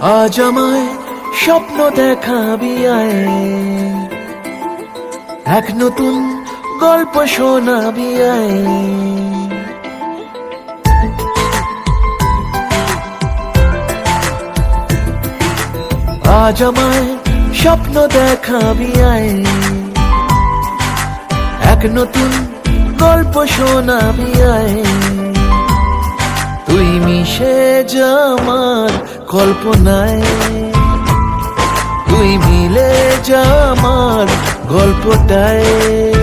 আজ আমায় স্বপ্ন দেখাবি আয়, এক নতুন গল্প শোনাবি আয়। আজ আমায় স্বপ্ন দেখাবি আয়, এক নতুন গল্প শোনাবি আয়। তুই মিশে যা আমার কল্পনায়, তুই মিলে যা আমার গল্পটায়।